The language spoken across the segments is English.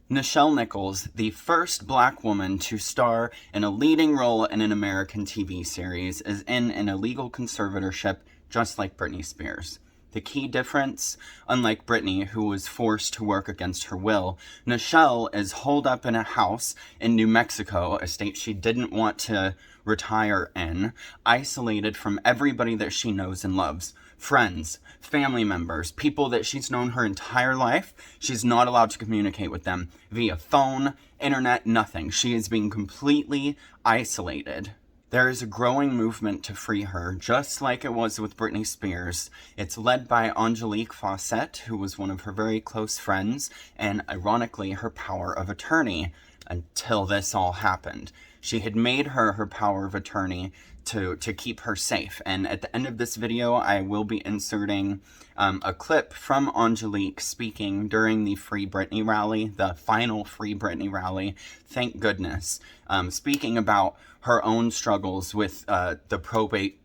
Nichelle Nichols, the first black woman to star in a leading role in an American TV series, is in an illegal conservatorship just like Britney Spears. The key difference, unlike Britney, who was forced to work against her will, Nichelle is holed up in a house in New Mexico, a state she didn't want to retire in, isolated from everybody that she knows and loves. Friends, family members, people that she's known her entire life. She's not allowed to communicate with them via phone, internet, nothing. She is being completely isolated. There is a growing movement to free her, just like it was with Britney Spears. It's led by Angelique Speaks, who was one of her very close friends, and ironically, her power of attorney, until this all happened. She had made her power of attorney to keep her safe. And at the end of this video, I will be inserting a clip from Angelique speaking during the Free Britney rally, the final Free Britney rally, thank goodness, speaking about her own struggles with the probate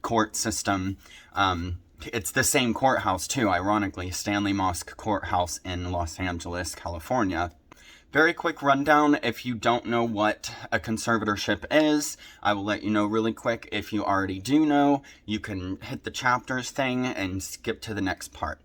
court system. It's the same courthouse too, ironically, Stanley Mosk Courthouse in Los Angeles, California. Very quick rundown. If you don't know what a conservatorship is, I will let you know really quick. If you already do know, you can hit the chapters thing and skip to the next part.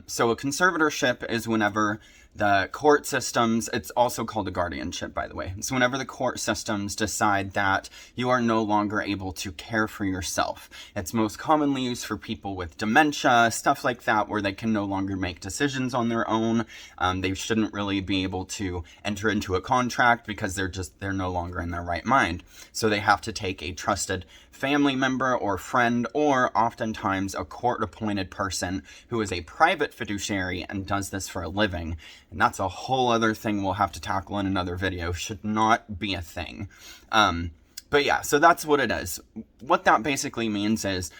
So a conservatorship is whenever the court systems, it's also called a guardianship, by the way. So whenever the court systems decide that you are no longer able to care for yourself. It's most commonly used for people with dementia, stuff like that, where they can no longer make decisions on their own. They shouldn't really be able to enter into a contract because they're no longer in their right mind. So they have to take a trusted family member or friend, or oftentimes a court-appointed person who is a private fiduciary and does this for a living. And that's a whole other thing we'll have to tackle in another video. Should not be a thing. But yeah, so that's what it is. What that basically means is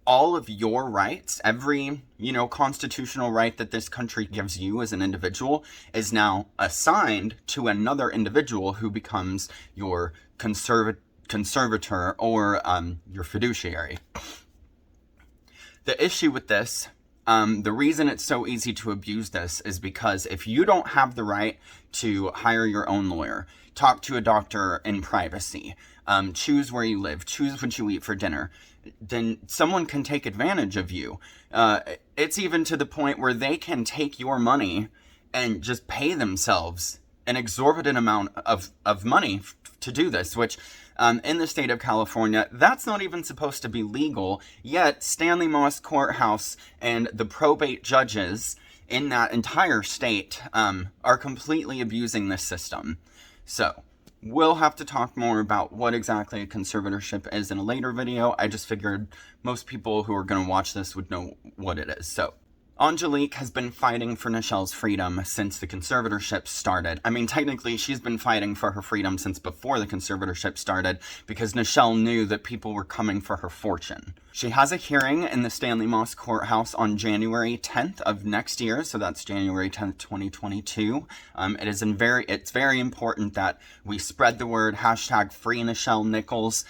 all of your rights, every, constitutional right that this country gives you as an individual is now assigned to another individual who becomes your conservator or your fiduciary. The issue with this, the reason it's so easy to abuse this is because if you don't have the right to hire your own lawyer, talk to a doctor in privacy, choose where you live, choose what you eat for dinner, then someone can take advantage of you. It's even to the point where they can take your money and just pay themselves an exorbitant amount of money to do this, which in the state of California, that's not even supposed to be legal, yet Stanley Mosk Courthouse and the probate judges in that entire state are completely abusing this system. So, we'll have to talk more about what exactly a conservatorship is in a later video. I just figured most people who are going to watch this would know what it is. So, Angelique has been fighting for Nichelle's freedom since the conservatorship started. I mean, technically, she's been fighting for her freedom since before the conservatorship started because Nichelle knew that people were coming for her fortune. She has a hearing in the Stanley Mosk Courthouse on January 10th of next year, so that's January 10th, 2022. It's very important that we spread the word, hashtag free Nichelle Nichols.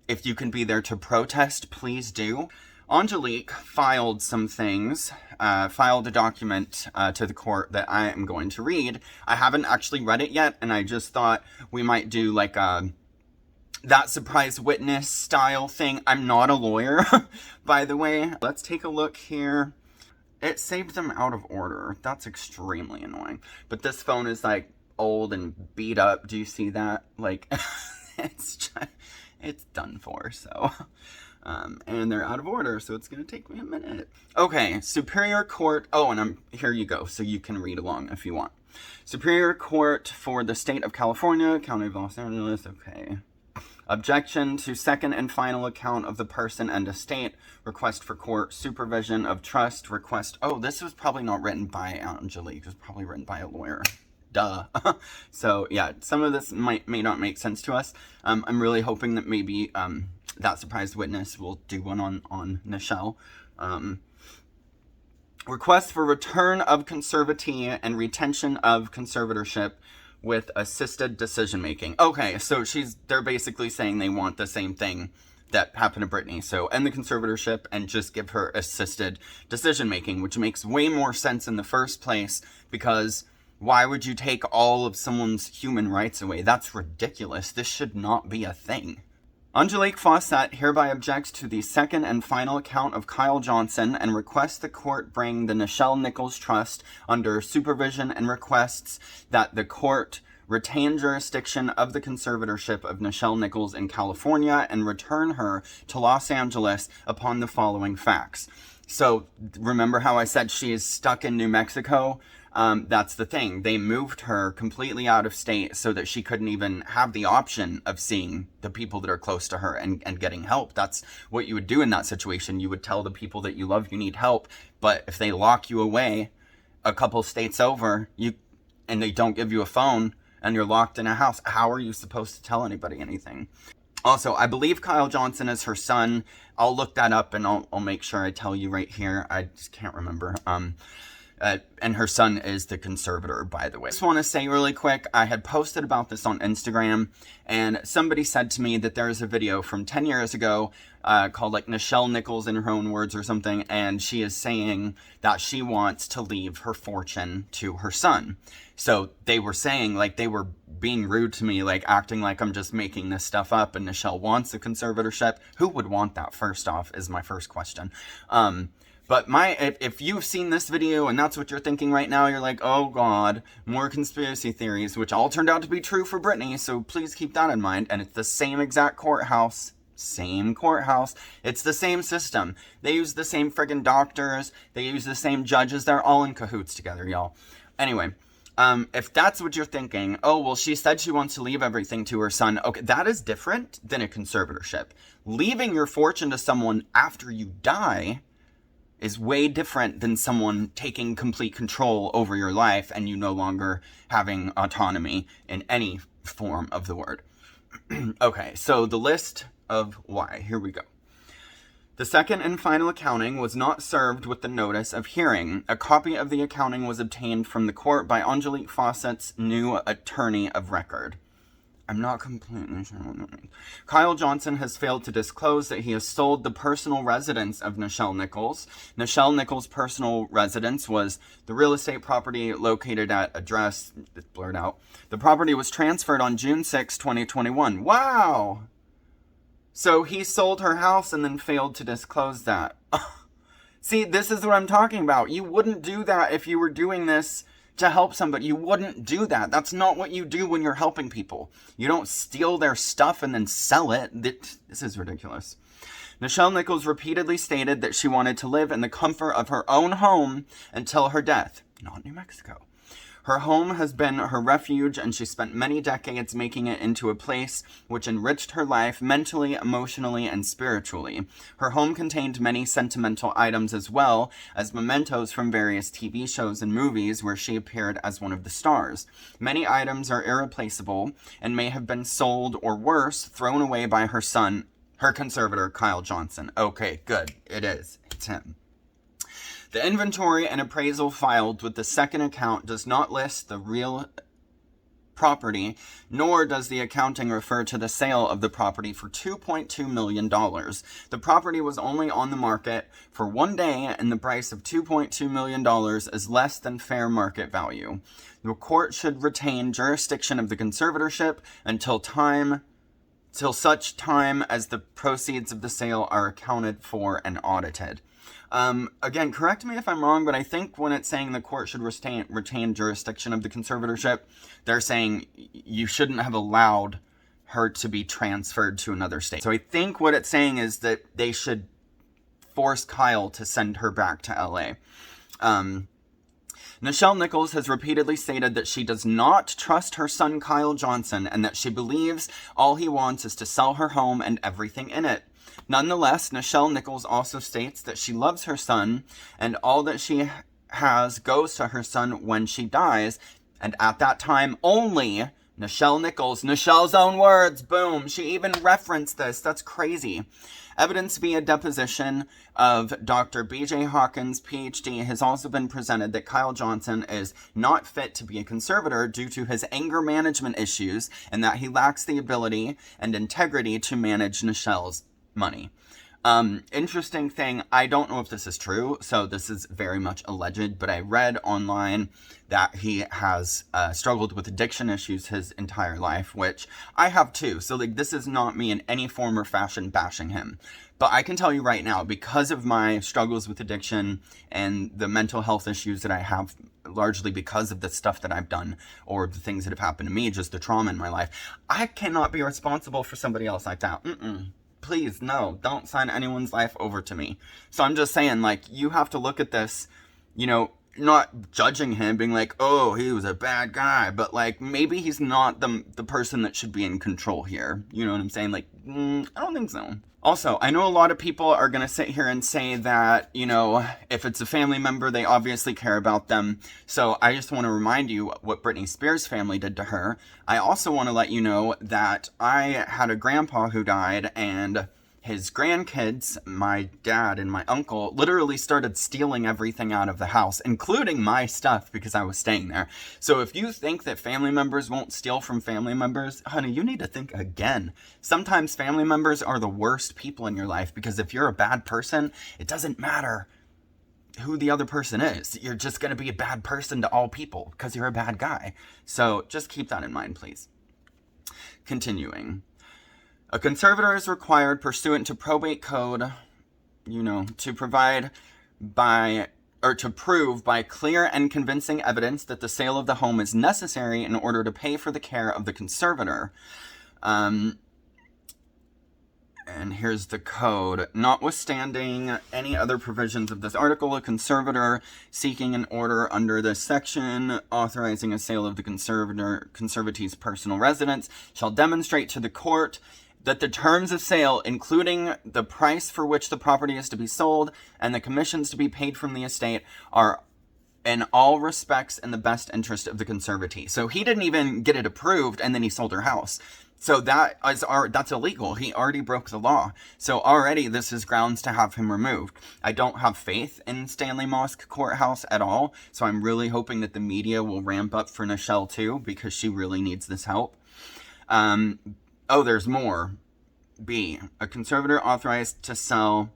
If you can be there to protest, please do. Angelique filed some things, filed a document to the court that I am going to read. I haven't actually read it yet, and I just thought we might do like that surprise witness style thing. I'm not a lawyer, by the way. Let's take a look here. It saved them out of order. That's extremely annoying. But this phone is like old and beat up. Do you see that? Like, it's done for, so... and they're out of order, so it's going to take me a minute. Okay, Superior Court. Oh, and here you go, so you can read along if you want. Superior Court for the State of California, County of Los Angeles, okay. Objection to second and final account of the person and estate. Request for court supervision of trust. Request. Oh, this was probably not written by Angelique. It was probably written by a lawyer. Duh. So, yeah, some of this may not make sense to us. I'm really hoping that maybe that surprise witness will do one on Nichelle. Request for return of conservatee and retention of conservatorship with assisted decision-making. Okay, so they're basically saying they want the same thing that happened to Britney. So end the conservatorship and just give her assisted decision-making, which makes way more sense in the first place because Why would you take all of someone's human rights away? That's ridiculous. This should not be a thing. Angelique Fawcett hereby objects to the second and final account of Kyle Johnson and requests the court bring the Nichelle Nichols Trust under supervision and requests that the court retain jurisdiction of the conservatorship of Nichelle Nichols in California and return her to Los Angeles upon the following facts. So remember how I said she is stuck in New Mexico? That's the thing. They moved her completely out of state so that she couldn't even have the option of seeing the people that are close to her and getting help. That's what you would do in that situation. You would tell the people that you love you need help, but if they lock you away a couple states over, and they don't give you a phone and you're locked in a house, how are you supposed to tell anybody anything? Also, I believe Kyle Johnson is her son. I'll look that up and I'll make sure I tell you right here. I just can't remember. And her son is the conservator, by the way. I just want to say really quick, I had posted about this on Instagram, and somebody said to me that there is a video from 10 years ago called like Nichelle Nichols in her own words or something, and she is saying that she wants to leave her fortune to her son. So they were saying, like, they were being rude to me, like acting like I'm just making this stuff up and Nichelle wants a conservatorship. Who would want that, first off, is my first question. But if you've seen this video and that's what you're thinking right now, you're like, oh God, more conspiracy theories, which all turned out to be true for Britney, so please keep that in mind. And it's the same exact courthouse. Same courthouse. It's the same system. They use the same friggin' doctors. They use the same judges. They're all in cahoots together, y'all. Anyway, if that's what you're thinking, oh, well, she said she wants to leave everything to her son. Okay, that is different than a conservatorship. Leaving your fortune to someone after you die is way different than someone taking complete control over your life and you no longer having autonomy in any form of the word. Okay, so the list of why. Here we go. The second and final accounting was not served with the notice of hearing. A copy of the accounting was obtained from the court by Angelique Fawcett's new attorney of record. I'm not completely sure what that means. Kyle Johnson has failed to disclose that he has sold the personal residence of Nichelle Nichols. Nichelle Nichols' personal residence was the real estate property located at address, it's blurred out. The property was transferred on June 6, 2021. Wow! So he sold her house and then failed to disclose that. See, this is what I'm talking about. You wouldn't do that if you were doing this to help somebody. You wouldn't do that. That's not what you do when you're helping people. You don't steal their stuff and then sell it. This is ridiculous. Nichelle Nichols repeatedly stated that she wanted to live in the comfort of her own home until her death. Not New Mexico. Her home has been her refuge, and she spent many decades making it into a place which enriched her life mentally, emotionally, and spiritually. Her home contained many sentimental items as well as mementos from various TV shows and movies where she appeared as one of the stars. Many items are irreplaceable and may have been sold or worse, thrown away by her son, her conservator, Kyle Johnson. Okay, good. It is. It's him. The inventory and appraisal filed with the second account does not list the real property, nor does the accounting refer to the sale of the property for $2.2 million. The property was only on the market for 1 day, and the price of $2.2 million is less than fair market value. The court should retain jurisdiction of the conservatorship until such time as the proceeds of the sale are accounted for and audited. Again, correct me if I'm wrong, but I think when it's saying the court should retain jurisdiction of the conservatorship, they're saying you shouldn't have allowed her to be transferred to another state. So I think what it's saying is that they should force Kyle to send her back to LA. Nichelle Nichols has repeatedly stated that she does not trust her son Kyle Johnson and that she believes all he wants is to sell her home and everything in it. Nonetheless, Nichelle Nichols also states that she loves her son and all that she has goes to her son when she dies, and at that time only. Nichelle Nichols, Nichelle's own words, boom, she even referenced this. That's crazy. Evidence via deposition of Dr. B.J. Hawkins, PhD, has also been presented that Kyle Johnson is not fit to be a conservator due to his anger management issues and that he lacks the ability and integrity to manage Nichelle's money. Interesting thing, I don't know if this is true, so this is very much alleged, but I read online that he has struggled with addiction issues his entire life, which I have too. So like, this is not me in any form or fashion bashing him. But I can tell you right now, because of my struggles with addiction and the mental health issues that I have, largely because of the stuff that I've done or the things that have happened to me, just the trauma in my life, I cannot be responsible for somebody else like that. Please, no, don't sign anyone's life over to me. So I'm just saying, like, you have to look at this, you know, not judging him, being like, oh, he was a bad guy, but like, maybe he's not the person that should be in control here. You know what I'm saying? Like, I don't think so. Also, I know a lot of people are going to sit here and say that, you know, if it's a family member, they obviously care about them. So I just want to remind you what Britney Spears' family did to her. I also want to let you know that I had a grandpa who died, and his grandkids, my dad and my uncle, literally started stealing everything out of the house, including my stuff, because I was staying there. So if you think that family members won't steal from family members, honey, you need to think again. Sometimes family members are the worst people in your life, because if you're a bad person, it doesn't matter who the other person is. You're just going to be a bad person to all people, because you're a bad guy. So just keep that in mind, please. Continuing. A conservator is required pursuant to probate code, to provide to prove by clear and convincing evidence that the sale of the home is necessary in order to pay for the care of the conservator. And here's the code. Notwithstanding any other provisions of this article, a conservator seeking an order under this section authorizing a sale of the conservatee's personal residence shall demonstrate to the court that the terms of sale, including the price for which the property is to be sold and the commissions to be paid from the estate, are in all respects in the best interest of the conservatee. So he didn't even get it approved, and then he sold her house. So that's illegal. He already broke the law. So already this is grounds to have him removed. I don't have faith in Stanley Mosk Courthouse at all. So I'm really hoping that the media will ramp up for Nichelle too, because she really needs this help. Oh, there's more. B, a conservator authorized to sell.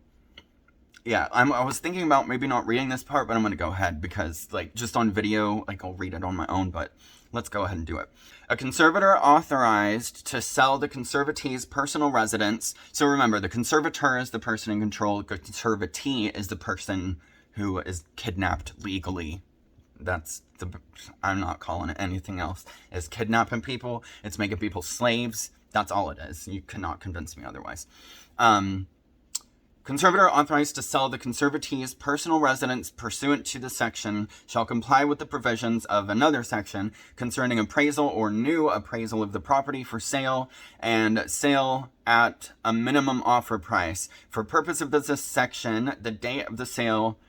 Yeah, I was thinking about maybe not reading this part, but I'm going to go ahead because, like, just on video, like, I'll read it on my own, but let's go ahead and do it. A conservator authorized to sell the conservatee's personal residence. So remember, the conservator is the person in control. The conservatee is the person who is kidnapped legally. I'm not calling it anything else. It's kidnapping people. It's making people slaves. That's all it is. You cannot convince me otherwise. Conservator authorized to sell the conservatee's personal residence pursuant to the section shall comply with the provisions of another section concerning appraisal or new appraisal of the property for sale and sale at a minimum offer price. For purpose of this section, the date of the sale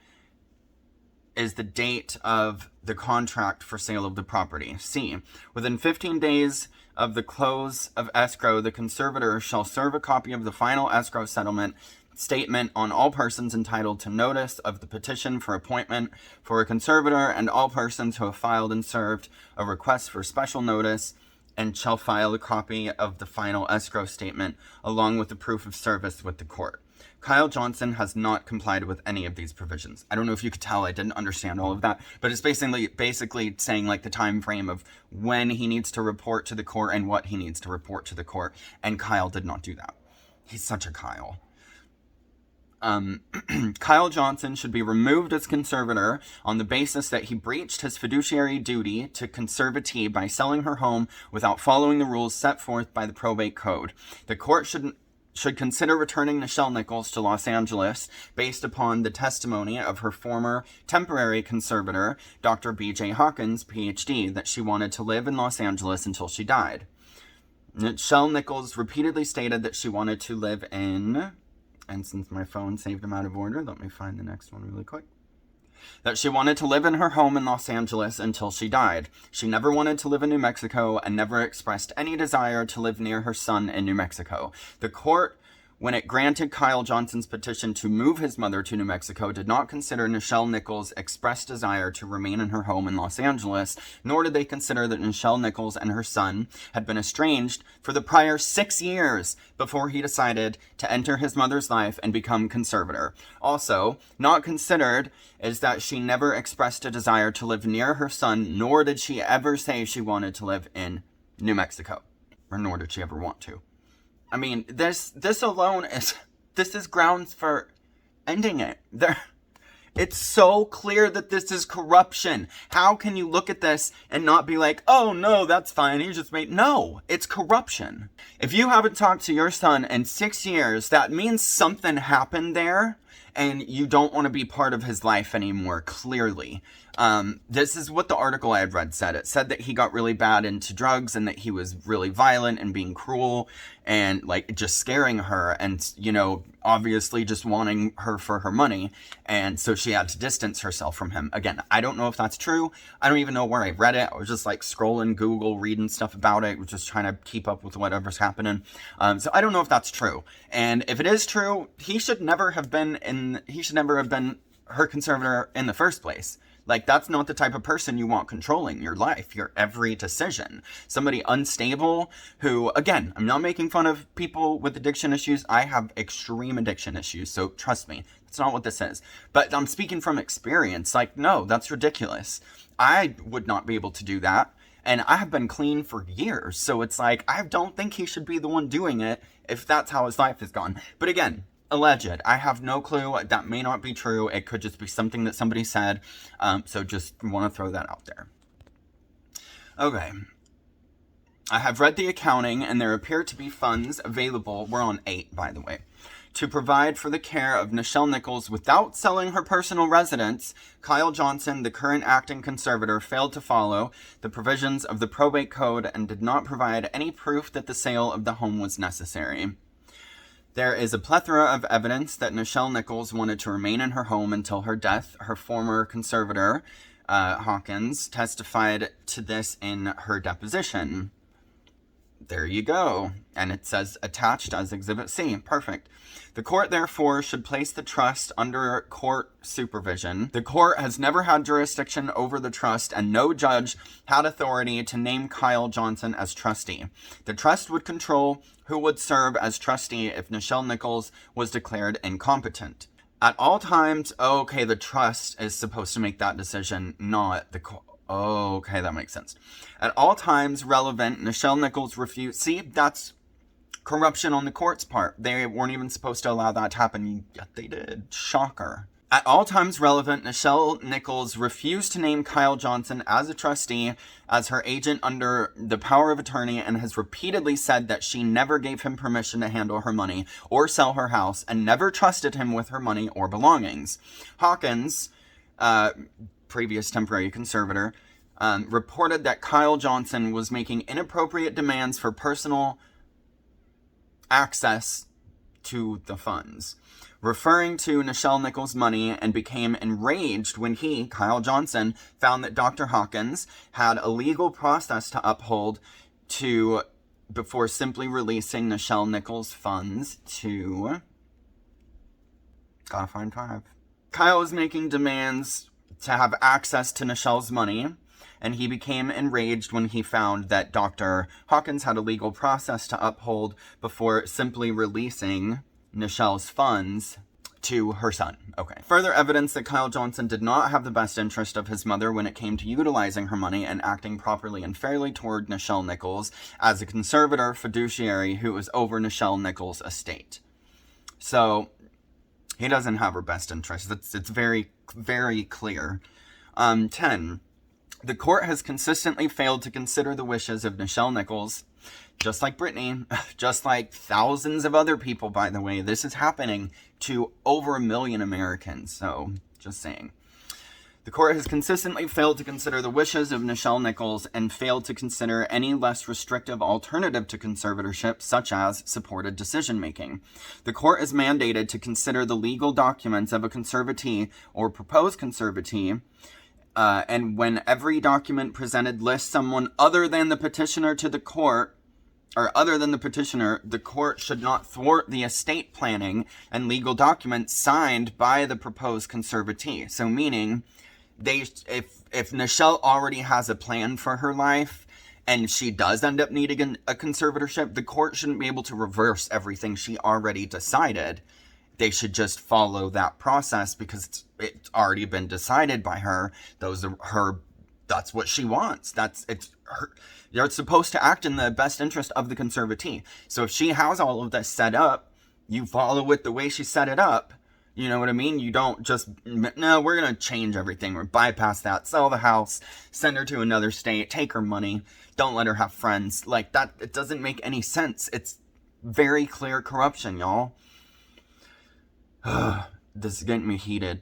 is the date of the contract for sale of the property. C, within 15 days of the close of escrow, the conservator shall serve a copy of the final escrow settlement statement on all persons entitled to notice of the petition for appointment for a conservator and all persons who have filed and served a request for special notice, and shall file a copy of the final escrow statement along with the proof of service with the court. Kyle Johnson has not complied with any of these provisions. I don't know if you could tell I didn't understand all of that, but it's basically saying like the time frame of when he needs to report to the court and what he needs to report to the court, and Kyle did not do that. He's such a Kyle. Kyle Johnson should be removed as conservator on the basis that he breached his fiduciary duty to conservatee by selling her home without following the rules set forth by the probate code. The court should consider returning Nichelle Nichols to Los Angeles based upon the testimony of her former temporary conservator, Dr. B.J. Hawkins, Ph.D., that she wanted to live in Los Angeles until she died. Nichelle Nichols repeatedly stated that she wanted to live in... And since my phone saved them out of order, let me find the next one really quick. That she wanted to live in her home in Los Angeles until she died. She never wanted to live in New Mexico and never expressed any desire to live near her son in New Mexico. The court when it granted Kyle Johnson's petition to move his mother to New Mexico, did not consider Nichelle Nichols' expressed desire to remain in her home in Los Angeles, nor did they consider that Nichelle Nichols and her son had been estranged for the prior 6 years before he decided to enter his mother's life and become conservator. Also, not considered is that she never expressed a desire to live near her son, nor did she ever say she wanted to live in New Mexico, or nor did she ever want to. I mean, this alone is grounds for ending it. It's so clear that this is corruption. How can you look at this and not be like, oh no, that's fine, he just made... No, it's corruption. If you haven't talked to your son in 6 years, that means something happened there, and you don't want to be part of his life anymore, clearly. This is what the article I had read said. It said that he got really bad into drugs and that he was really violent and being cruel and, like, just scaring her and, you know, obviously just wanting her for her money. And so she had to distance herself from him. Again, I don't know if that's true. I don't even know where I read it. I was just, like, scrolling Google, reading stuff about it, just trying to keep up with whatever's happening. So I don't know if that's true. And if it is true, he should never have been her conservator in the first place. Like, that's not the type of person you want controlling your life, your every decision. Somebody unstable who, again, I'm not making fun of people with addiction issues. I have extreme addiction issues, so trust me, that's not what this is. But I'm speaking from experience. Like, no, that's ridiculous. I would not be able to do that. And I have been clean for years. So it's like, I don't think he should be the one doing it if that's how his life has gone. But again, alleged. I have no clue. That may not be true. It could just be something that somebody said. So just want to throw that out there. Okay. I have read the accounting, and there appear to be funds available. We're on 8, by the way. To provide for the care of Nichelle Nichols without selling her personal residence. Kyle Johnson, the current acting conservator, failed to follow the provisions of the probate code and did not provide any proof that the sale of the home was necessary. There is a plethora of evidence that Nichelle Nichols wanted to remain in her home until her death. Her former conservator, Hawkins, testified to this in her deposition. There you go. And it says attached as Exhibit C. Perfect. The court, therefore, should place the trust under court supervision. The court has never had jurisdiction over the trust, and no judge had authority to name Kyle Johnson as trustee. The trust would control who would serve as trustee if Nichelle Nichols was declared incompetent. At all times, okay, the trust is supposed to make that decision, not the court. Oh, okay, that makes sense. At all times relevant, Nichelle Nichols refused. See, that's corruption on the court's part. They weren't even supposed to allow that to happen, yet they did. Shocker. At all times relevant, Nichelle Nichols refused to name Kyle Johnson as a trustee, as her agent under the power of attorney, and has repeatedly said that she never gave him permission to handle her money or sell her house, and never trusted him with her money or belongings. Hawkins, previous temporary conservator, reported that Kyle Johnson was making inappropriate demands for personal access to the funds, referring to Nichelle Nichols' money, and became enraged when he, Kyle Johnson, found that Dr. Hawkins had a legal process to uphold before simply releasing Nichelle Nichols' funds to... Gotta find 5. Kyle was making demands to have access to Nichelle's money, and he became enraged when he found that Dr. Hawkins had a legal process to uphold before simply releasing Nichelle's funds to her son. Okay. Further evidence that Kyle Johnson did not have the best interest of his mother when it came to utilizing her money and acting properly and fairly toward Nichelle Nichols as a conservator fiduciary who was over Nichelle Nichols' estate. So, he doesn't have her best interest. It's very, very clear. 10. The court has consistently failed to consider the wishes of Nichelle Nichols, just like Britney, just like thousands of other people, by the way. This is happening to over 1 million Americans, so just saying. The court has consistently failed to consider the wishes of Nichelle Nichols and failed to consider any less restrictive alternative to conservatorship, such as supported decision-making. The court is mandated to consider the legal documents of a conservatee or proposed conservatee, and when every document presented lists someone other than the petitioner to the court or other than the petitioner, the court should not thwart the estate planning and legal documents signed by the proposed conservatee. So meaning, if Nichelle already has a plan for her life, and she does end up needing a conservatorship, the court shouldn't be able to reverse everything she already decided. They should just follow that process because it's already been decided by her. That's what she wants. You're supposed to act in the best interest of the conservatee. So if she has all of this set up, you follow it the way she set it up. You know what I mean? You don't just, no, we're going to change everything. We're bypass that, sell the house, send her to another state, take her money, don't let her have friends. Like that, it doesn't make any sense. It's very clear corruption, y'all. This is getting me heated.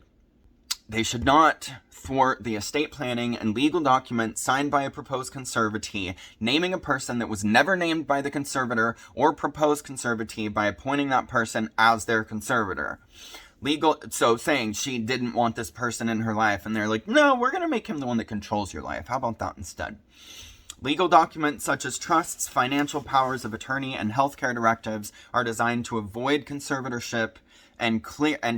They should not thwart the estate planning and legal documents signed by a proposed conservatee, naming a person that was never named by the conservator or proposed conservatee by appointing that person as their conservator. So saying she didn't want this person in her life, and they're like, no, we're going to make him the one that controls your life. How about that instead? Legal documents such as trusts, financial powers of attorney, and healthcare directives are designed to avoid conservatorship and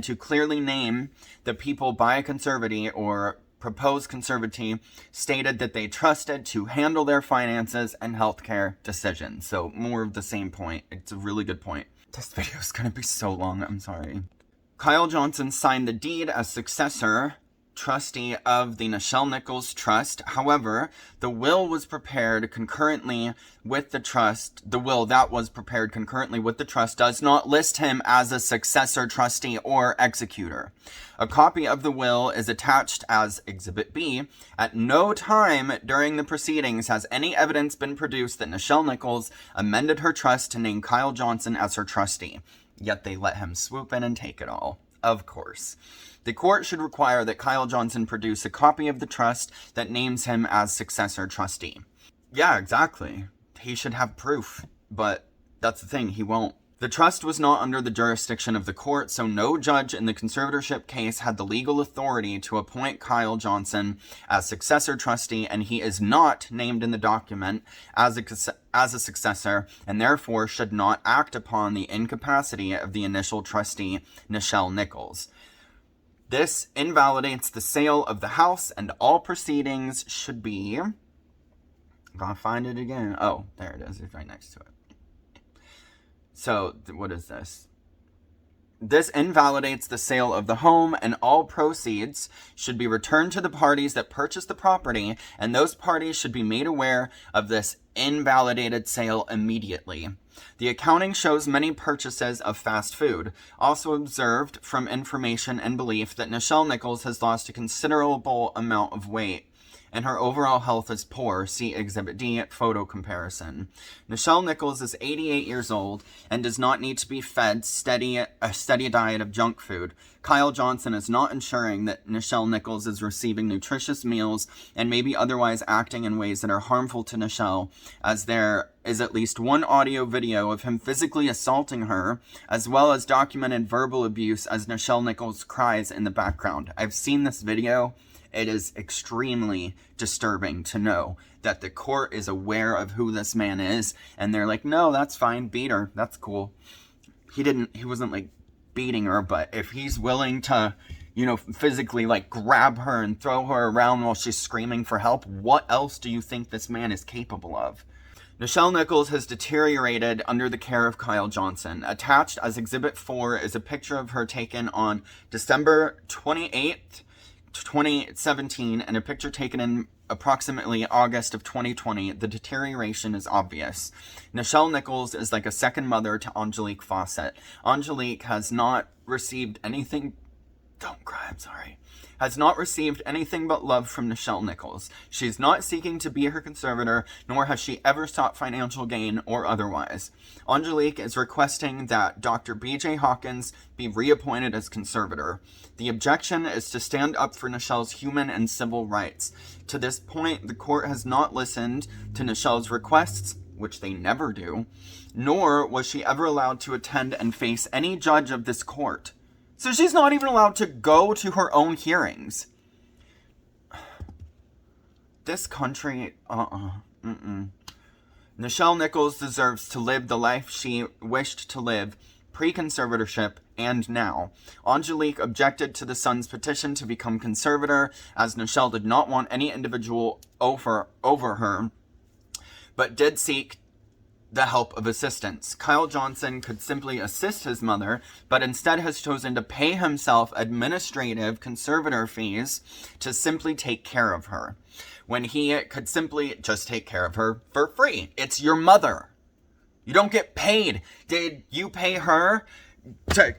to clearly name the people by a conservatee or proposed conservatee stated that they trusted to handle their finances and healthcare decisions. So more of the same point. It's a really good point. This video is going to be so long. I'm sorry. Kyle Johnson signed the deed as successor trustee of the Nichelle Nichols Trust. However, the will was prepared concurrently with the trust. The will that was prepared concurrently with the trust does not list him as a successor trustee or executor. A copy of the will is attached as Exhibit B. At no time during the proceedings has any evidence been produced that Nichelle Nichols amended her trust to name Kyle Johnson as her trustee. Yet they let him swoop in and take it all. Of course. The court should require that Kyle Johnson produce a copy of the trust that names him as successor trustee. Yeah, exactly. He should have proof, but that's the thing, he won't. The trust was not under the jurisdiction of the court, so no judge in the conservatorship case had the legal authority to appoint Kyle Johnson as successor trustee, and he is not named in the document as a successor, and therefore should not act upon the incapacity of the initial trustee, Nichelle Nichols. This invalidates the sale of the house, and all proceedings should be... I'm gonna find it again. Oh, there it is. It's right next to it. So, what is this? This invalidates the sale of the home, and all proceeds should be returned to the parties that purchased the property, and those parties should be made aware of this invalidated sale immediately. The accounting shows many purchases of fast food. Also observed from information and belief that Nichelle Nichols has lost a considerable amount of weight, and her overall health is poor. See Exhibit D, photo comparison. Nichelle Nichols is 88 years old and does not need to be fed a steady diet of junk food. Kyle Johnson is not ensuring that Nichelle Nichols is receiving nutritious meals and maybe otherwise acting in ways that are harmful to Nichelle, as there is at least one audio video of him physically assaulting her, as well as documented verbal abuse as Nichelle Nichols cries in the background. I've seen this video. It is extremely disturbing to know that the court is aware of who this man is, and they're like, no, that's fine, beat her, that's cool. He wasn't like beating her, but if he's willing to, physically like grab her and throw her around while she's screaming for help, what else do you think this man is capable of? Nichelle Nichols has deteriorated under the care of Kyle Johnson. Attached as Exhibit 4 is a picture of her taken on December 28th, 2017, and a picture taken in approximately August of 2020. The deterioration is obvious. Nichelle Nichols is like a second mother to Angelique Fawcett. Angelique has not received anything... Don't cry, I'm sorry. Has not received anything but love from Nichelle Nichols. She's not seeking to be her conservator, nor has she ever sought financial gain or otherwise. Angelique is requesting that Dr. B.J. Hawkins be reappointed as conservator. The objection is to stand up for Nichelle's human and civil rights. To this point, the court has not listened to Nichelle's requests, which they never do, nor was she ever allowed to attend and face any judge of this court. So she's not even allowed to go to her own hearings. This country, Nichelle Nichols deserves to live the life she wished to live pre-conservatorship and now. Angelique objected to the son's petition to become conservator, as Nichelle did not want any individual over her, but did seek the help of assistance. Kyle Johnson could simply assist his mother, but instead has chosen to pay himself administrative conservator fees to simply take care of her, when he could simply just take care of her for free. It's your mother. You don't get paid. Did you pay her to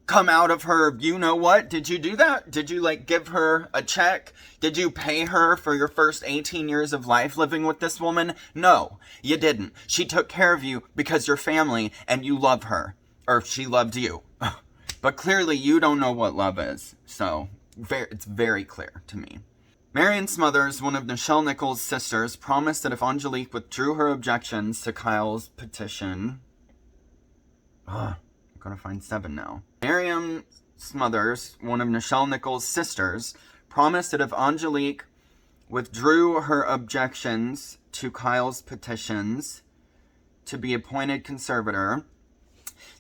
come out of her you-know-what? Did you do that? Did you, give her a check? Did you pay her for your first 18 years of life living with this woman? No, you didn't. She took care of you because you're family and you love her. Or she loved you. But clearly you don't know what love is. So, it's very clear to me. Marion Smothers, one of Nichelle Nichols' sisters, promised that if Angelique withdrew her objections to Kyle's petition... I'm gonna find 7 now. Marion Smothers, one of Nichelle Nichols' sisters, promised that if Angelique withdrew her objections to Kyle's petitions to be appointed conservator,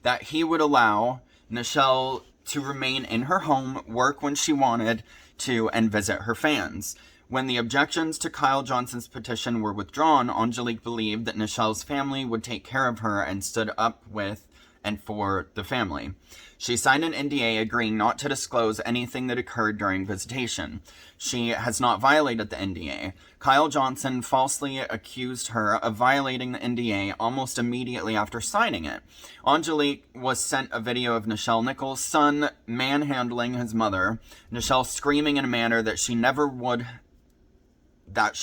that he would allow Nichelle to remain in her home, work when she wanted to, and visit her fans. When the objections to Kyle Johnson's petition were withdrawn, Angelique believed that Nichelle's family would take care of her and stood up with and for the family. She signed an NDA agreeing not to disclose anything that occurred during visitation. She has not violated the NDA. Kyle Johnson falsely accused her of violating the NDA almost immediately after signing it. Angelique was sent a video of Nichelle Nichols' son manhandling his mother, Nichelle screaming in a manner that she never would, and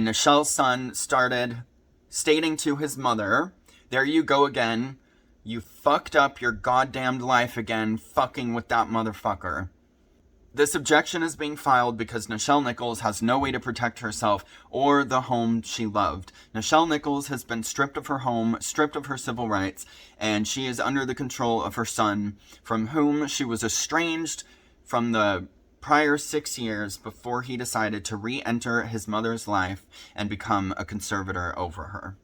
Nichelle's son started stating to his mother, "There you go again. You fucked up your goddamned life again, fucking with that motherfucker." This objection is being filed because Nichelle Nichols has no way to protect herself or the home she loved. Nichelle Nichols has been stripped of her home, stripped of her civil rights, and she is under the control of her son, from whom she was estranged from the prior 6 years before he decided to re-enter his mother's life and become a conservator over her.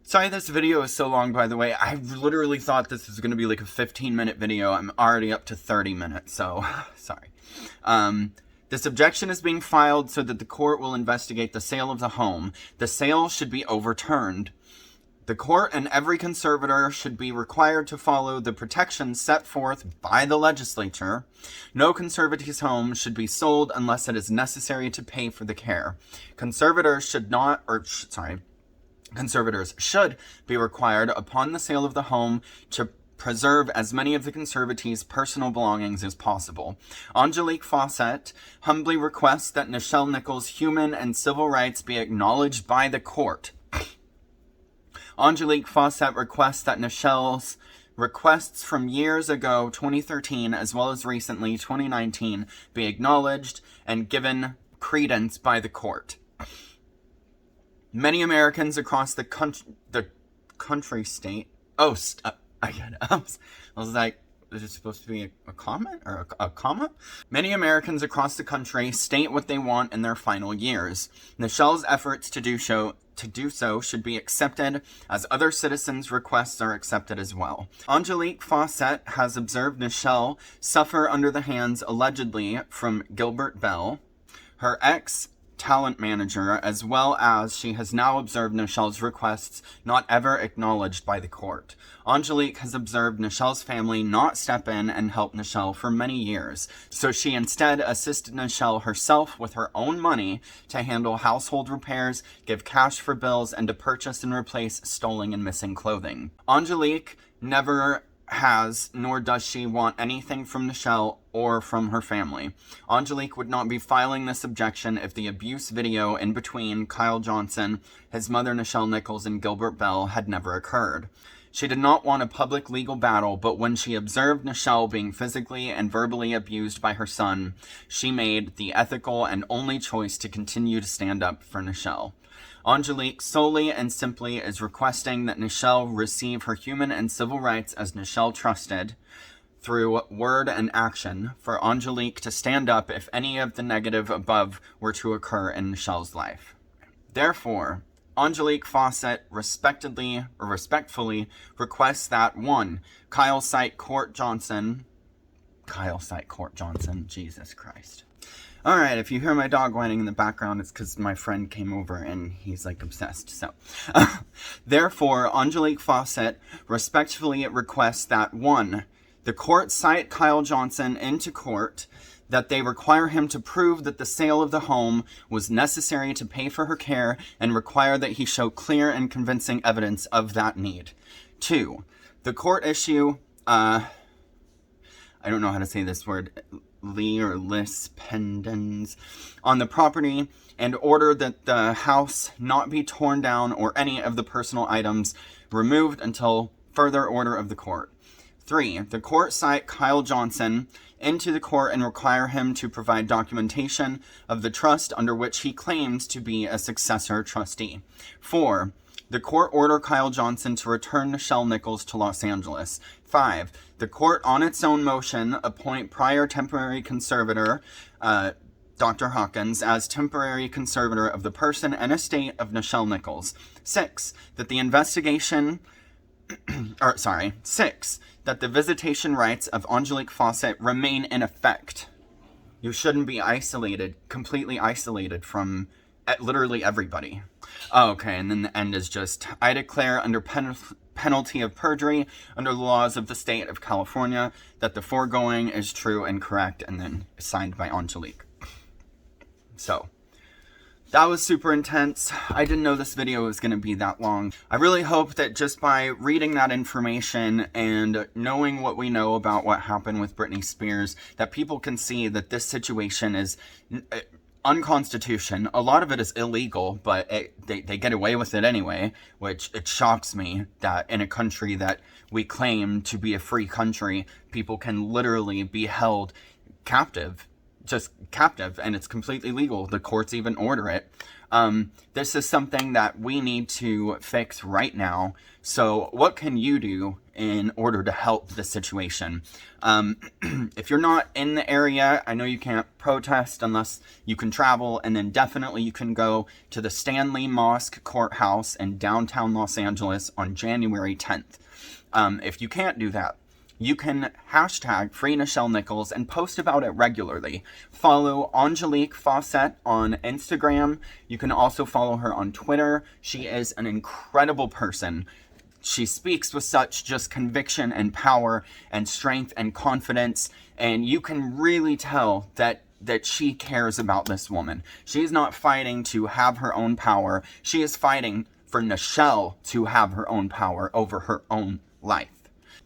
Sorry this video is so long, by the way. I literally thought this was going to be like a 15-minute video. I'm already up to 30 minutes, so sorry. This objection is being filed so that the court will investigate the sale of the home. The sale should be overturned. The court and every conservator should be required to follow the protections set forth by the legislature. No conservatee's home should be sold unless it is necessary to pay for the care. Conservators should be required upon the sale of the home to preserve as many of the conservatee's personal belongings as possible. Angelique Fawcett humbly requests that Nichelle Nichols' human and civil rights be acknowledged by the court. Angelique Fawcett requests that Nichelle's requests from years ago, 2013, as well as recently, 2019, be acknowledged and given credence by the court. Many Americans across the country. I get it. I was like, is it supposed to be a comment or a comma? Many Americans across the country state what they want in their final years. Nichelle's efforts to do so should be accepted as other citizens' requests are accepted as well. Angelique Fawcett has observed Nichelle suffer under the hands, allegedly, from Gilbert Bell, her ex-talent manager, as well as she has now observed Nichelle's requests not ever acknowledged by the court. Angelique has observed Nichelle's family not step in and help Nichelle for many years, so she instead assisted Nichelle herself with her own money to handle household repairs, give cash for bills, and to purchase and replace stolen and missing clothing. Angelique never has, nor does she want anything from Nichelle or from her family. Angelique would not be filing this objection if the abuse video in between Kyle Johnson, his mother Nichelle Nichols, and Gilbert Bell had never occurred. She did not want a public legal battle, but when she observed Nichelle being physically and verbally abused by her son, she made the ethical and only choice to continue to stand up for Nichelle. Angelique solely and simply is requesting that Nichelle receive her human and civil rights as Nichelle trusted, through word and action, for Angelique to stand up if any of the negative above were to occur in Nichelle's life. Therefore, Angelique Fawcett respectfully requests that 1. Kyle Site Court Johnson, Jesus Christ. Alright, if you hear my dog whining in the background, it's because my friend came over and he's like obsessed. So, therefore, Angelique Fawcett respectfully requests that 1. The court cite Kyle Johnson into court, that they require him to prove that the sale of the home was necessary to pay for her care and require that he show clear and convincing evidence of that need. 2. The court issue, I don't know how to say this word, lis pendens, on the property and order that the house not be torn down or any of the personal items removed until further order of the court. 3. The court cite Kyle Johnson into the court and require him to provide documentation of the trust under which he claims to be a successor trustee. 4. The court order Kyle Johnson to return Nichelle Nichols to Los Angeles. 5. The court, on its own motion, appoint prior temporary conservator, Dr. Hawkins, as temporary conservator of the person and estate of Nichelle Nichols. 6. That the investigation... 6. That the visitation rights of Angelique Fawcett remain in effect. You shouldn't be completely isolated from literally everybody. Oh, okay, and then the end is just, I declare under penalty of perjury, under the laws of the state of California, that the foregoing is true and correct, and then signed by Angelique. So, that was super intense. I didn't know this video was going to be that long. I really hope that just by reading that information and knowing what we know about what happened with Britney Spears, that people can see that this situation is unconstitutional. A lot of it is illegal, but they get away with it anyway, which it shocks me that in a country that we claim to be a free country, people can literally be held captive. Just captive, and it's completely legal. The courts even order it. This is something that we need to fix right now. So what can you do in order to help the situation? If you're not in the area, I know you can't protest unless you can travel, and then definitely you can go to the Stanley Mosk Courthouse in downtown Los Angeles on January 10th. If you can't do that, you can hashtag Free Nichelle Nichols and post about it regularly. Follow Angelique Fawcett on Instagram. You can also follow her on Twitter. She is an incredible person. She speaks with such just conviction and power and strength and confidence, and you can really tell that she cares about this woman. She's not fighting to have her own power. She is fighting for Nichelle to have her own power over her own life.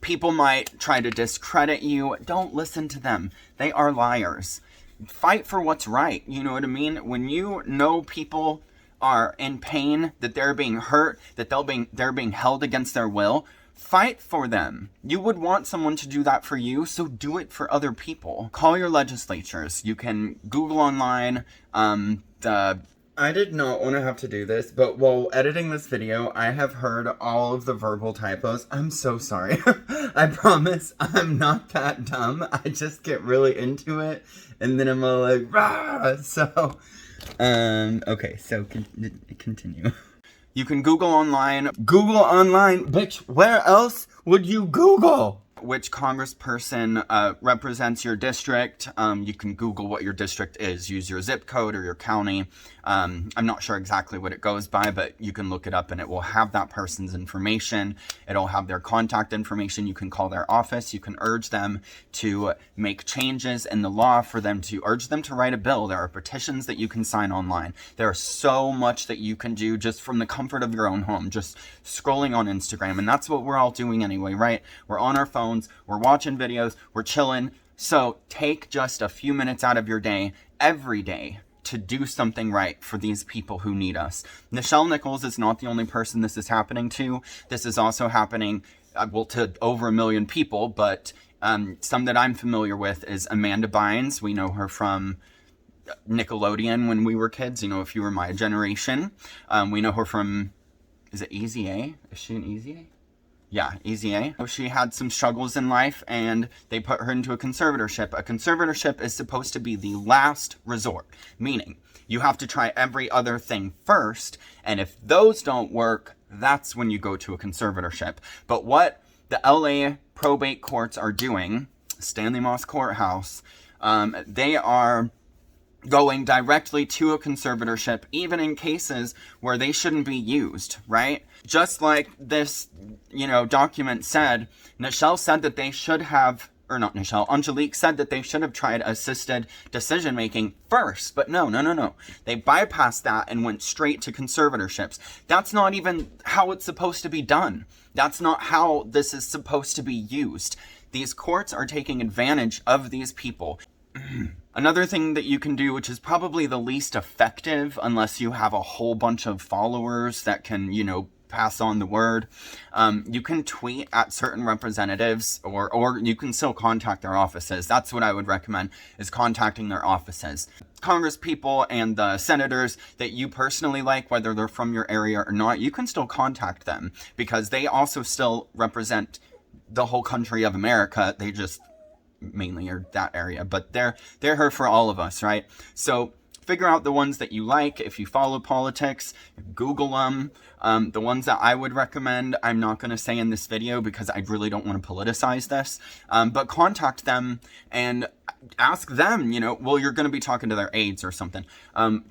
People might try to discredit you. Don't listen to them. They are liars. Fight for what's right. You know what I mean? When you know people are in pain, that they're being hurt, that they're being held against their will, fight for them. You would want someone to do that for you, so do it for other people. Call your legislatures. You can Google online I did not want to have to do this, but while editing this video, I have heard all of the verbal typos. I'm so sorry. I promise I'm not that dumb. I just get really into it, and then I'm all like, rah! So, okay, so continue. You can Google online. Google online, bitch, where else would you Google? Which congressperson represents your district. You can Google what your district is. Use your zip code or your county. I'm not sure exactly what it goes by, but you can look it up and it will have that person's information. It'll have their contact information. You can call their office. You can urge them to make changes in the law, for them to urge them to write a bill. There are petitions that you can sign online. There's so much that you can do just from the comfort of your own home, just scrolling on Instagram. And that's what we're all doing anyway, right? We're on our phones, we're watching videos, we're chilling. So take just a few minutes out of your day, every day, to do something right for these people who need us. Nichelle Nichols is not the only person this is happening to. This is also happening, well, to over 1 million people, but some that I'm familiar with is Amanda Bynes. We know her from Nickelodeon when we were kids, you know, if you were my generation. We know her from, is it Easy A? Is she an Easy A? Yeah, easy A. She had some struggles in life and they put her into a conservatorship. A conservatorship is supposed to be the last resort, meaning you have to try every other thing first, and if those don't work, that's when you go to a conservatorship. But what the LA probate courts are doing, Stanley Mosk Courthouse, they are going directly to a conservatorship, even in cases where they shouldn't be used, right? Just like this, document said, Nichelle said that they should have, or not Nichelle, Angelique said that they should have tried assisted decision-making first, but no. They bypassed that and went straight to conservatorships. That's not even how it's supposed to be done. That's not how this is supposed to be used. These courts are taking advantage of these people. Another thing that you can do, which is probably the least effective unless you have a whole bunch of followers that can, pass on the word, you can tweet at certain representatives or you can still contact their offices. That's what I would recommend, is contacting their offices. Congress people and the senators that you personally like, whether they're from your area or not, you can still contact them because they also still represent the whole country of America. They just mainly are that area, but they're here for all of us, right? So figure out the ones that you like. If you follow politics, Google them. The ones that I would recommend, I'm not going to say in this video because I really don't want to politicize this, but contact them and ask them, well, you're going to be talking to their aides or something.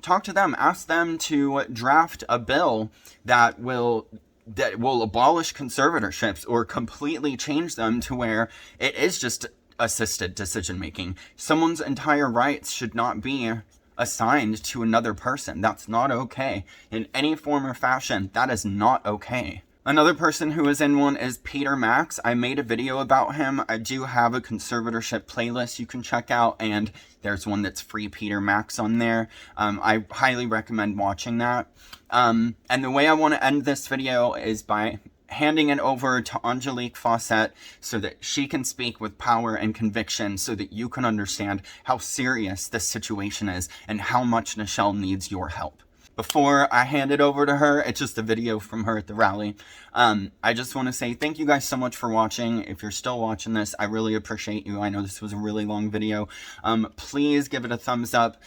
Talk to them, ask them to draft a bill that will abolish conservatorships or completely change them to where it is just assisted decision making. Someone's entire rights should not be assigned to another person. That's not okay. In any form or fashion, that is not okay. Another person who is in one is Peter Max. I made a video about him. I do have a conservatorship playlist you can check out, and there's one that's free Peter Max on there. I highly recommend watching that. And the way I want to end this video is by handing it over to Angelique Fawcett so that she can speak with power and conviction so that you can understand how serious this situation is and how much Nichelle needs your help. Before I hand it over to her, it's just a video from her at the rally. I just want to say thank you guys so much for watching. If you're still watching this, I really appreciate you. I know this was a really long video. Please give it a thumbs up.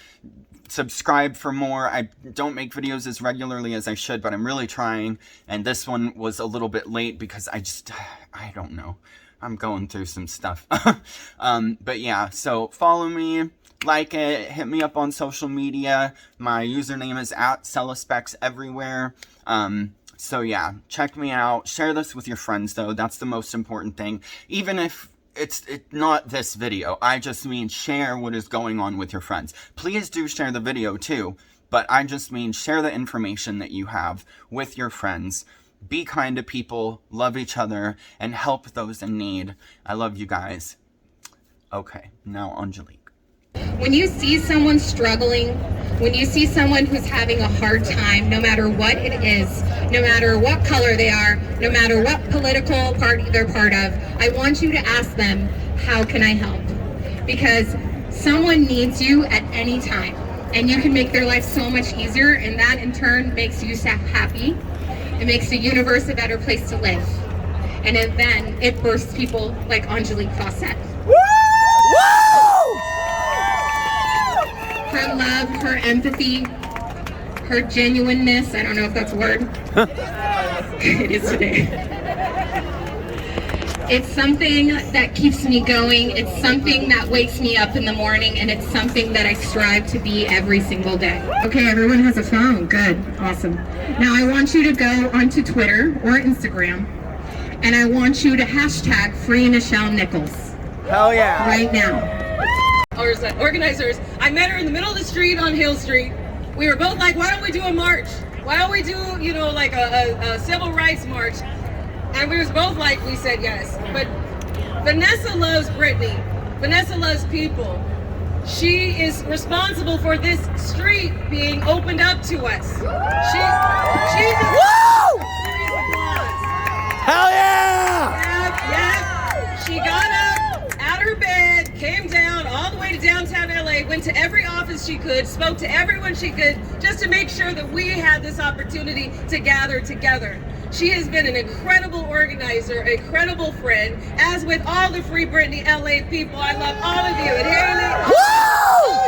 Subscribe for more. I don't make videos as regularly as I should, but I'm really trying. And this one was a little bit late because I don't know. I'm going through some stuff. But yeah, so follow me. Like it, hit me up on social media. My username is @Celespecs everywhere. So yeah, check me out. Share this with your friends though. That's the most important thing. Even if it's not this video, I just mean share what is going on with your friends. Please do share the video too, but I just mean share the information that you have with your friends. Be kind to people, love each other, and help those in need. I love you guys. Okay, now Angelique. When you see someone struggling, when you see someone who's having a hard time, no matter what it is, no matter what color they are, no matter what political party they're part of, I want you to ask them, how can I help? Because someone needs you at any time, and you can make their life so much easier, and that in turn makes you happy. It makes the universe a better place to live. And then it bursts people like Angelique Fawcett. Woo! Her love, her empathy, her genuineness, I don't know if that's a word. It is today. It's something that keeps me going. It's something that wakes me up in the morning, and it's something that I strive to be every single day. Okay, everyone has a phone. Good. Awesome. Now I want you to go onto Twitter or Instagram, and I want you to hashtag Free Nichelle Nichols. Hell yeah. Right now. Organizers, I met her in the middle of the street on Hill Street. We were both like, why don't we do a march? Why don't we do, like a civil rights march? And we was both like, we said yes. But Vanessa loves Britney. Vanessa loves people. She is responsible for this street being opened up to us. She Woo! serious applause. Hell yeah! Yeah. She got up out of her bed, came down all the way to downtown LA, went to every office she could, spoke to everyone she could, just to make sure that we had this opportunity to gather together. She has been an incredible organizer, an incredible friend, as with all the Free Britney LA people. I love all of you. And Haley,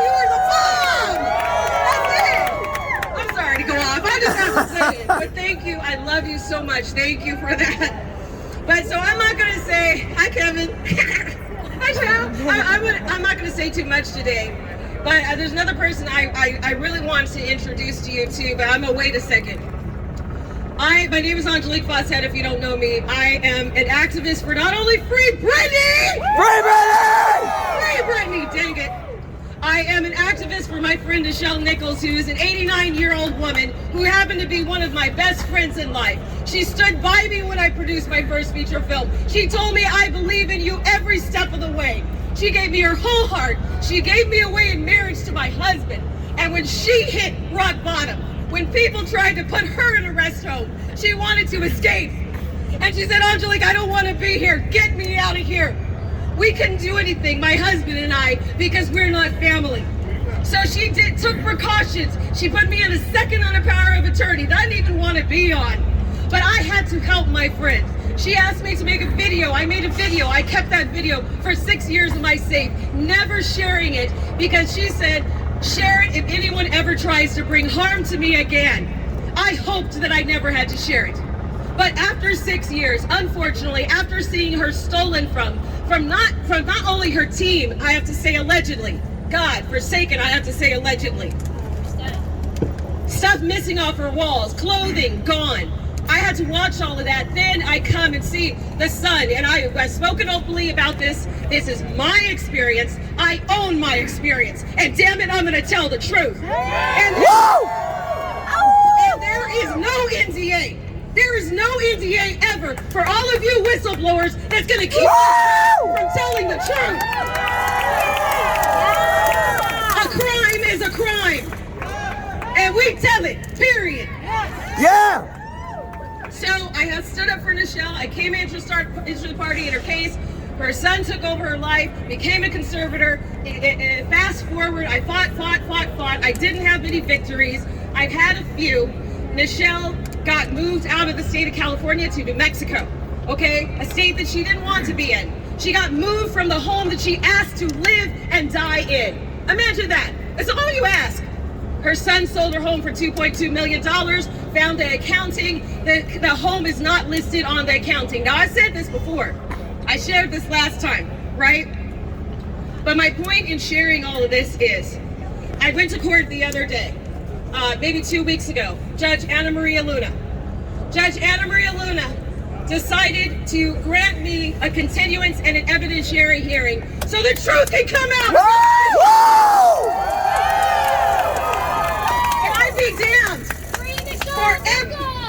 you are the bomb! That's it! I'm sorry to go off. I just have to say it. But thank you. I love you so much. Thank you for that. But so I'm not going to say, hi, Kevin. Hi, Joe. I'm not going to say too much today. But there's another person I really want to introduce to you too, but I'm going to wait a second. My name is Angelique Speaks, if you don't know me. I am an activist for not only Free Britney! Free Britney! Free Britney, dang it. I am an activist for my friend Nichelle Nichols, who is an 89-year-old woman who happened to be one of my best friends in life. She stood by me when I produced my first feature film. She told me, I believe in you every step of the way. She gave me her whole heart. She gave me away in marriage to my husband. And when she hit rock bottom, when people tried to put her in a rest home, she wanted to escape. And she said, Angelique, I don't want to be here. Get me out of here. We couldn't do anything, my husband and I, because we're not family. So she took precautions. She put me in a second on a power of attorney that I didn't even want to be on. But I had to help my friend. She asked me to make a video. I made a video. I kept that video for 6 years in my safe, never sharing it, because she said, share it if anyone ever tries to bring harm to me again. I hoped that I never had to share it. But after 6 years, unfortunately, after seeing her stolen from not only her team, I have to say allegedly, God forsaken, I have to say allegedly, stuff missing off her walls, clothing gone. I had to watch all of that. Then I come and see the son, and I've spoken openly about this. This is my experience. I own my experience, and damn it, I'm going to tell the truth. And there is no NDA. There is no NDA ever for all of you whistleblowers that's going to keep us from telling the truth. A crime is a crime, and we tell it, period. Yeah! So I have stood up for Nichelle. I came into the party in her case. Her son took over her life, became a conservator. Fast forward, I fought. I didn't have many victories. I've had a few. Nichelle got moved out of the state of California to New Mexico, okay? A state that she didn't want to be in. She got moved from the home that she asked to live and die in. Imagine that. That's all you ask. Her son sold her home for $2.2 million, found the accounting. The home is not listed on the accounting. Now, I said this before. I shared this last time, right? But my point in sharing all of this is, I went to court the other day, maybe 2 weeks ago. Judge Ana Maria Luna. Judge Ana Maria Luna decided to grant me a continuance and an evidentiary hearing so the truth can come out. Be damned.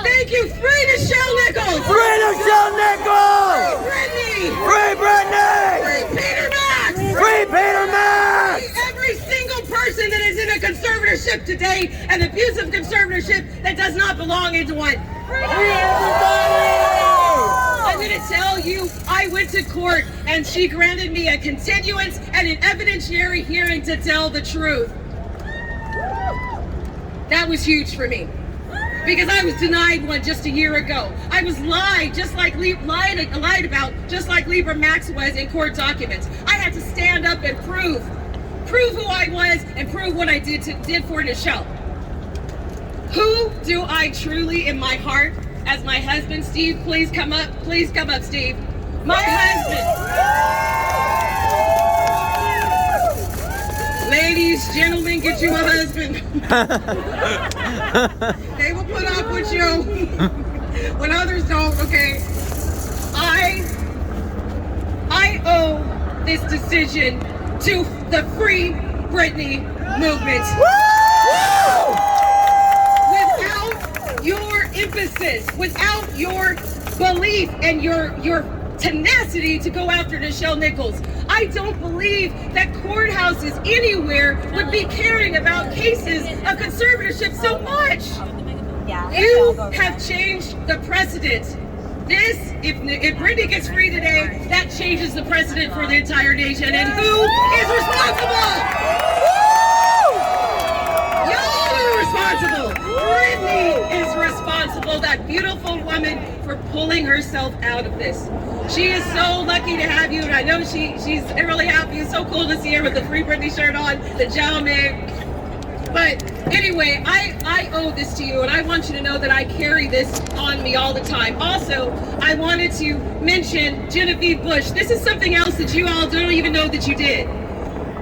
Thank you, Free Nichelle Nichols. Free Nichelle Nichols. Free Britney. Free Britney. Free Peter Max. Free Peter Max. Every single person that is in a conservatorship today, an abusive conservatorship that does not belong into one. Free everybody. I'm going to tell you, I went to court and she granted me a continuance and an evidentiary hearing to tell the truth. That was huge for me because I was denied one just a year ago. I was lied about, just like Libra Max was in court documents. I had to stand up and prove who I was and prove what I did for Nichelle. Who do I truly, in my heart, as my husband, Steve? Please come up, Steve. My husband. Ladies, gentlemen, get you a husband. They will put up with you when others don't, okay? I owe this decision to the Free Britney movement. Without your emphasis, without your belief and your tenacity to go after Nichelle Nichols, I don't believe that courthouses anywhere would be caring about cases of conservatorship so much. You have changed the precedent. This, if Britney gets free today, that changes the precedent for the entire nation. And who is responsible? Y'all are responsible. Britney is responsible, that beautiful woman, for pulling herself out of this. She is so lucky to have you, and I know she's really happy. It's so cool to see her with the Free Britney shirt on, the gentleman. But anyway, I owe this to you, and I want you to know that I carry this on me all the time. Also, I wanted to mention Genevieve Bush. This is something else that you all don't even know that you did.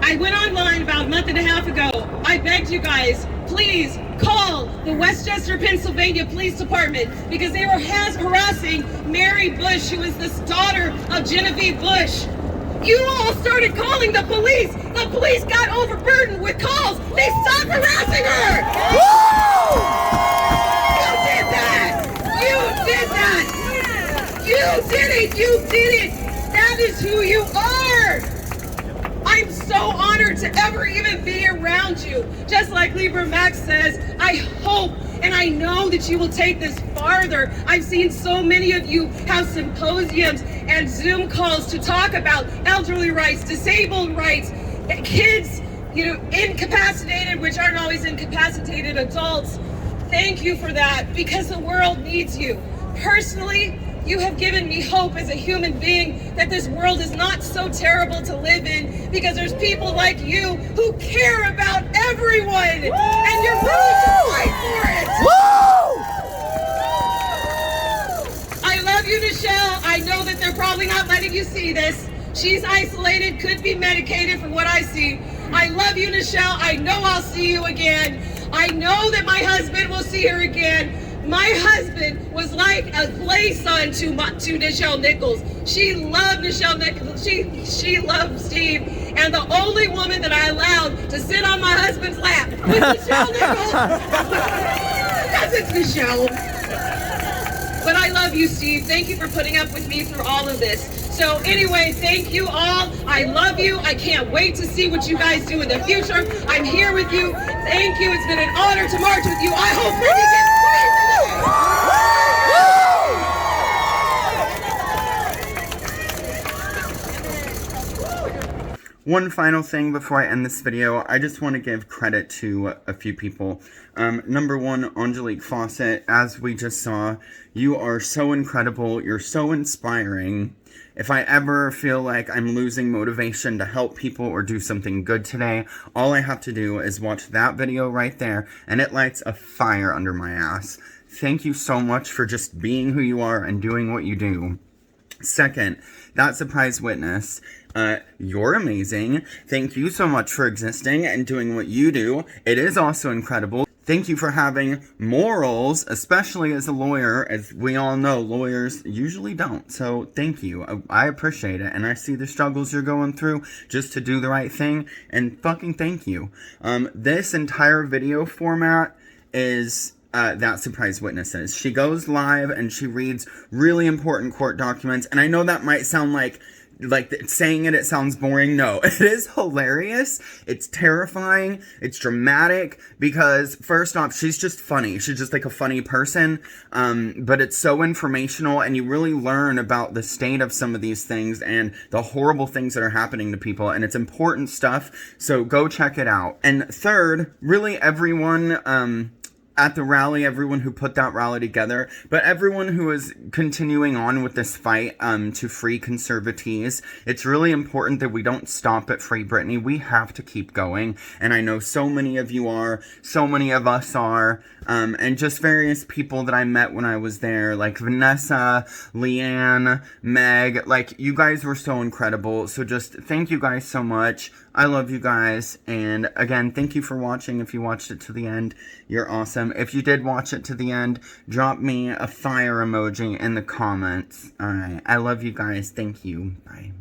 I went online about a month and a half ago. I begged you guys, please call the Westchester, Pennsylvania Police Department, because they were harassing Mary Bush, who is this daughter of Genevieve Bush. You all started calling the police. The police got overburdened with calls. They stopped harassing her. Woo! You did that. You did that. You did it. You did it. That is who you are. I'm so honored to ever even be around you. Just like Libra Max says, I hope and I know that you will take this farther. I've seen so many of you have symposiums and Zoom calls to talk about elderly rights, disabled rights, kids, incapacitated, which aren't always incapacitated adults. Thank you for that, because the world needs you. Personally, you have given me hope as a human being that this world is not so terrible to live in, because there's people like you who care about everyone. Woo! And you're willing to fight for it. Woo! I love you, Nichelle. I know that they're probably not letting you see this. She's isolated, could be medicated from what I see. I love you, Nichelle. I know I'll see you again. I know that my husband will see her again. My husband was like a play son to Nichelle Nichols. She loved Nichelle Nichols. She loved Steve. And the only woman that I allowed to sit on my husband's lap was Nichelle Nichols. Because it's Nichelle. But I love you, Steve. Thank you for putting up with me through all of this. So anyway, thank you all. I love you. I can't wait to see what you guys do in the future. I'm here with you. Thank you. It's been an honor to march with you. I hope Britney gets free today. One final thing before I end this video, I just want to give credit to a few people. Number one, Angelique Fawcett. As we just saw, you are so incredible. You're so inspiring. If I ever feel like I'm losing motivation to help people or do something good today, all I have to do is watch that video right there, and it lights a fire under my ass. Thank you so much for just being who you are and doing what you do. Second, that surprise witness. You're amazing. Thank you so much for existing and doing what you do. It is also incredible. Thank you for having morals, especially as a lawyer. As we all know, lawyers usually don't. So thank you. I appreciate it. And I see the struggles you're going through just to do the right thing. And fucking thank you. This entire video format is that surprise witnesses. She goes live and she reads really important court documents. And I know that might sound like saying it sounds boring. No, it is hilarious. It's terrifying. It's dramatic because first off, she's just funny. She's just like a funny person. But it's so informational and you really learn about the state of some of these things and the horrible things that are happening to people. And it's important stuff. So go check it out. And third, really everyone, at the rally, everyone who put that rally together, but everyone who is continuing on with this fight to free conservatees. It's really important that we don't stop at Free Britney. We have to keep going, and I know so many of you are, so many of us are, and just various people that I met when I was there, like Vanessa, Leanne, Meg, like, you guys were so incredible, so just thank you guys so much. I love you guys, and again, thank you for watching. If you watched it to the end, you're awesome. If you did watch it to the end, drop me a fire emoji in the comments. Alright, I love you guys. Thank you. Bye.